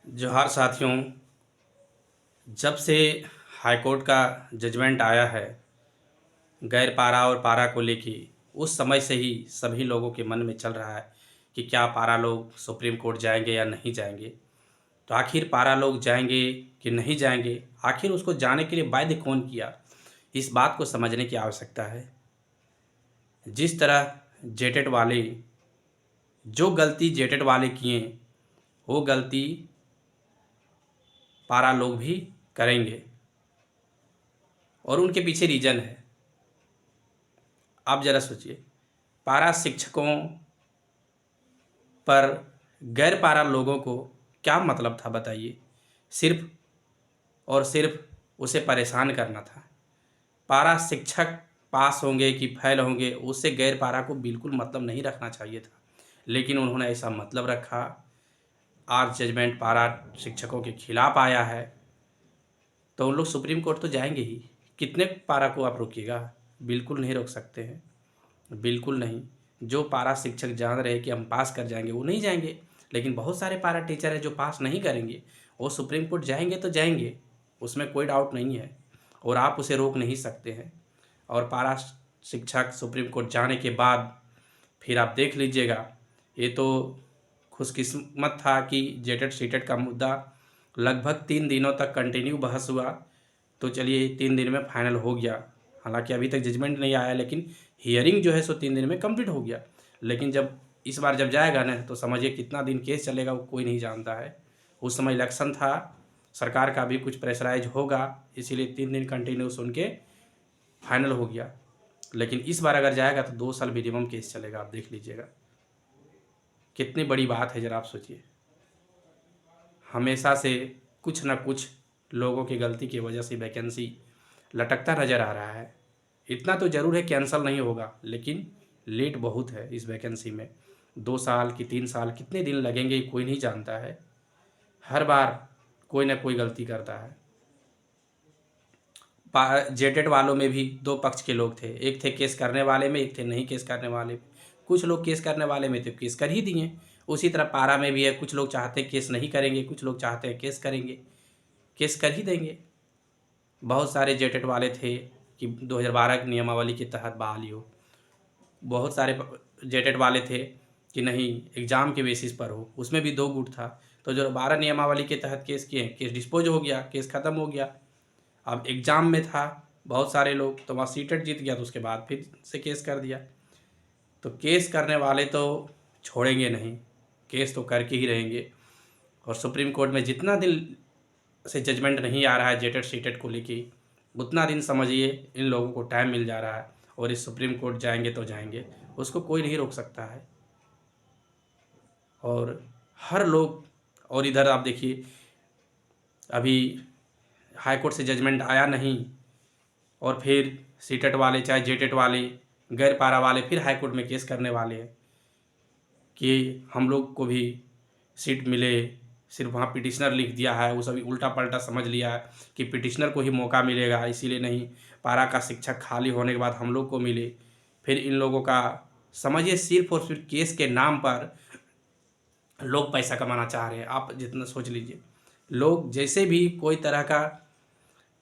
जोहार साथियों। जब से हाईकोर्ट का जजमेंट आया है गैर पारा और पारा को लेके, उस समय से ही सभी लोगों के मन में चल रहा है कि क्या पारा लोग सुप्रीम कोर्ट जाएंगे या नहीं जाएंगे। तो आखिर पारा लोग जाएंगे कि नहीं जाएंगे, आखिर उसको जाने के लिए बाध्य कौन किया, इस बात को समझने की आवश्यकता है। जिस तरह जेटेट वाले, जो गलती जेटेट वाले किए वो गलती पारा लोग भी करेंगे और उनके पीछे रीज़न है। आप ज़रा सोचिए, पारा शिक्षकों पर गैर पारा लोगों को क्या मतलब था बताइए। सिर्फ और सिर्फ उसे परेशान करना था। पारा शिक्षक पास होंगे कि फेल होंगे उससे गैर पारा को बिल्कुल मतलब नहीं रखना चाहिए था, लेकिन उन्होंने ऐसा मतलब रखा। आज जजमेंट पारा शिक्षकों के खिलाफ आया है तो उन लोग सुप्रीम कोर्ट तो जाएंगे ही। कितने पारा को आप रोकिएगा? बिल्कुल नहीं रोक सकते हैं, बिल्कुल नहीं। जो पारा शिक्षक जान रहे कि हम पास कर जाएंगे वो नहीं जाएंगे, लेकिन बहुत सारे पारा टीचर हैं जो पास नहीं करेंगे, वो सुप्रीम कोर्ट जाएंगे तो जाएंगे, उसमें कोई डाउट नहीं है और आप उसे रोक नहीं सकते हैं। और पारा शिक्षक सुप्रीम कोर्ट जाने के बाद फिर आप देख लीजिएगा, ये तो खुशकिस्मत था कि जेटेड सीटेड का मुद्दा लगभग 3 दिनों तक कंटिन्यू बहस हुआ। तो चलिए 3 दिन में फाइनल हो गया। हालांकि अभी तक जजमेंट नहीं आया, लेकिन हियरिंग जो है सो 3 दिन में कंप्लीट हो गया। लेकिन जब इस बार जब जाएगा ना तो समझिए कितना दिन केस चलेगा वो कोई नहीं जानता है। उस समय इलेक्शन था, सरकार का भी कुछ प्रेशराइज होगा, इसीलिए 3 दिन कंटिन्यू सुन के फाइनल हो गया। लेकिन इस बार अगर जाएगा तो 2 साल मिनिमम केस चलेगा। आप देख लीजिएगा कितनी बड़ी बात है, जरा आप सोचिए। हमेशा से कुछ ना कुछ लोगों की गलती की वजह से वैकेंसी लटकता नज़र आ रहा है। इतना तो ज़रूर है कैंसिल नहीं होगा, लेकिन लेट बहुत है इस वैकेंसी में। 2 साल कि 3 साल कितने दिन लगेंगे कोई नहीं जानता है। हर बार कोई ना कोई गलती करता है। जेटेड वालों में भी दो पक्ष के लोग थे, एक थे केस करने वाले में, एक थे नहीं केस करने वाले में। कुछ लोग केस करने वाले में थे, केस कर ही दिए। उसी तरह पारा में भी है, कुछ लोग चाहते हैं केस नहीं करेंगे, कुछ लोग चाहते हैं केस करेंगे, केस कर ही देंगे। बहुत सारे जेटेड वाले थे कि 2012 की नियमावली के तहत बहाली हो। बहुत सारे जेटेड वाले थे कि नहीं एग्ज़ाम के बेसिस पर हो, उसमें भी दो गुट था। तो जो 12 नियमावली के तहत केस किए, केस डिस्पोज हो गया, केस ख़त्म हो गया। अब एग्ज़ाम में था बहुत सारे लोग, तो वहाँ सीटेट जीत गया तो उसके बाद फिर से केस कर दिया। तो केस करने वाले तो छोड़ेंगे नहीं, केस तो करके ही रहेंगे। और सुप्रीम कोर्ट में जितना दिन से जजमेंट नहीं आ रहा है जेटेड सीटेड को लेके, उतना दिन समझिए इन लोगों को टाइम मिल जा रहा है और इस सुप्रीम कोर्ट जाएंगे तो जाएंगे, उसको कोई नहीं रोक सकता है। और हर लोग, और इधर आप देखिए अभी हाई कोर्ट से जजमेंट आया नहीं और फिर सीटेट वाले चाहे जेटेट वाले गैर पारा वाले फिर हाई कोर्ट में केस करने वाले हैं कि हम लोग को भी सीट मिले। सिर्फ वहाँ पिटिशनर लिख दिया है, वो सभी उल्टा पल्टा समझ लिया है कि पिटिशनर को ही मौका मिलेगा, इसीलिए नहीं पारा का शिक्षक खाली होने के बाद हम लोग को मिले। फिर इन लोगों का समझिए सिर्फ और सिर्फ केस के नाम पर लोग पैसा कमाना चाह रहे हैं। आप जितना सोच लीजिए, लोग जैसे भी कोई तरह का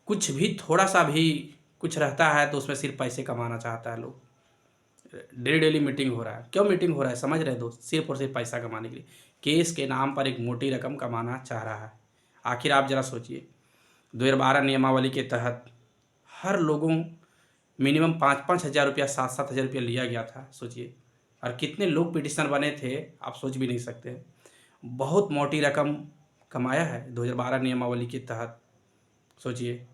कुछ भी थोड़ा सा भी कुछ रहता है तो उसमें सिर्फ पैसे कमाना चाहता है लोग। डेली डेली मीटिंग हो रहा है, क्यों मीटिंग हो रहा है समझ रहे दोस्त? सिर्फ और सिर्फ पैसा कमाने के लिए, केस के नाम पर एक मोटी रकम कमाना चाह रहा है। आखिर आप ज़रा सोचिए, 2012 नियमावली के तहत हर लोगों मिनिमम 5-5 हज़ार रुपया, 7-7 हज़ार रुपया लिया गया था, सोचिए। और कितने लोग पिटिशनर बने थे आप सोच भी नहीं सकते। बहुत मोटी रकम कमाया है 2012 नियमावली के तहत। सोचिए,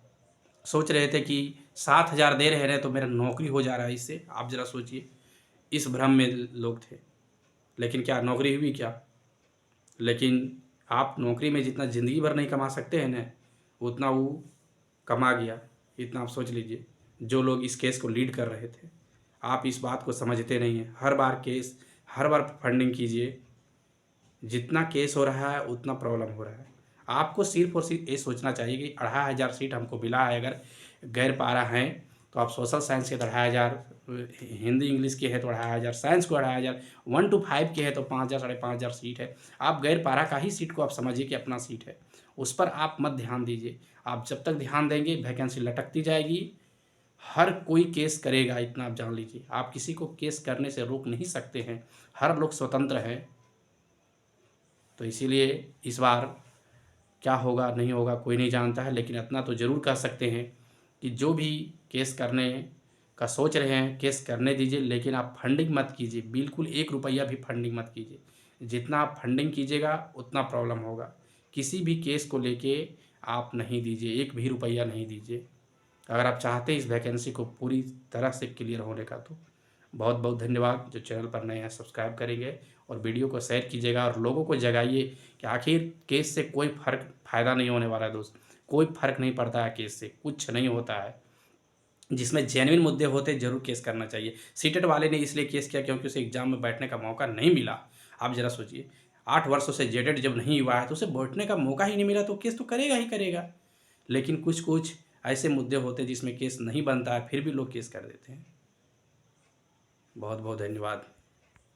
सोच रहे थे कि 7 हज़ार दे रहे हैं तो मेरा नौकरी हो जा रहा है इससे। आप ज़रा सोचिए, इस भ्रम में लोग थे। लेकिन क्या नौकरी हुई क्या? लेकिन आप नौकरी में जितना ज़िंदगी भर नहीं कमा सकते हैं ना, उतना वो कमा गया। इतना आप सोच लीजिए, जो लोग इस केस को लीड कर रहे थे। आप इस बात को समझते नहीं हैं। हर बार केस, हर बार फंडिंग कीजिए, जितना केस हो रहा है उतना प्रॉब्लम हो रहा है। आपको सिर्फ और सिर्फ ये सोचना चाहिए कि 2500 सीट हमको मिला है, अगर गैर पारा हैं तो आप सोशल साइंस के तो 2,500, हिंदी इंग्लिश के है तो 2,500, साइंस को 2,500, 1 to 5 के है तो 5,000 5,500 सीट है। आप गैर पारा का ही सीट को आप समझिए कि अपना सीट है, उस पर आप मत ध्यान दीजिए। आप जब तक ध्यान देंगे वैकेंसी लटकती जाएगी। हर कोई केस करेगा, इतना आप जान लीजिए। आप किसी को केस करने से रोक नहीं सकते हैं, हर लोग स्वतंत्र हैं। तो इसीलिए इस बार क्या होगा नहीं होगा कोई नहीं जानता है, लेकिन इतना तो ज़रूर कह सकते हैं कि जो भी केस करने का सोच रहे हैं केस करने दीजिए, लेकिन आप फंडिंग मत कीजिए, बिल्कुल 1 रुपया भी फंडिंग मत कीजिए। जितना आप फंडिंग कीजिएगा उतना प्रॉब्लम होगा। किसी भी केस को लेके आप नहीं दीजिए, 1 भी रुपया नहीं दीजिए, अगर आप चाहते हैं इस वैकेंसी को पूरी तरह से क्लियर होने का। तो बहुत बहुत धन्यवाद। जो चैनल पर नए हैं सब्सक्राइब करेंगे और वीडियो को शेयर कीजिएगा और लोगों को जगाइए कि आखिर केस से कोई फ़ायदा नहीं होने वाला है दोस्त, कोई फ़र्क नहीं पड़ता है केस से, कुछ नहीं होता है। जिसमें जेन्युइन मुद्दे होते ज़रूर केस करना चाहिए। सीटेट वाले ने इसलिए केस किया क्योंकि उसे एग्ज़ाम में बैठने का मौका नहीं मिला। आप ज़रा सोचिए, 8 वर्षों से जेटेट जब नहीं हुआ है तो उसे बैठने का मौका ही नहीं मिला, तो केस तो करेगा ही करेगा। लेकिन कुछ-कुछ ऐसे मुद्दे होते हैं जिसमें केस नहीं बनता है, फिर भी लोग केस कर देते हैं। बहुत-बहुत धन्यवाद।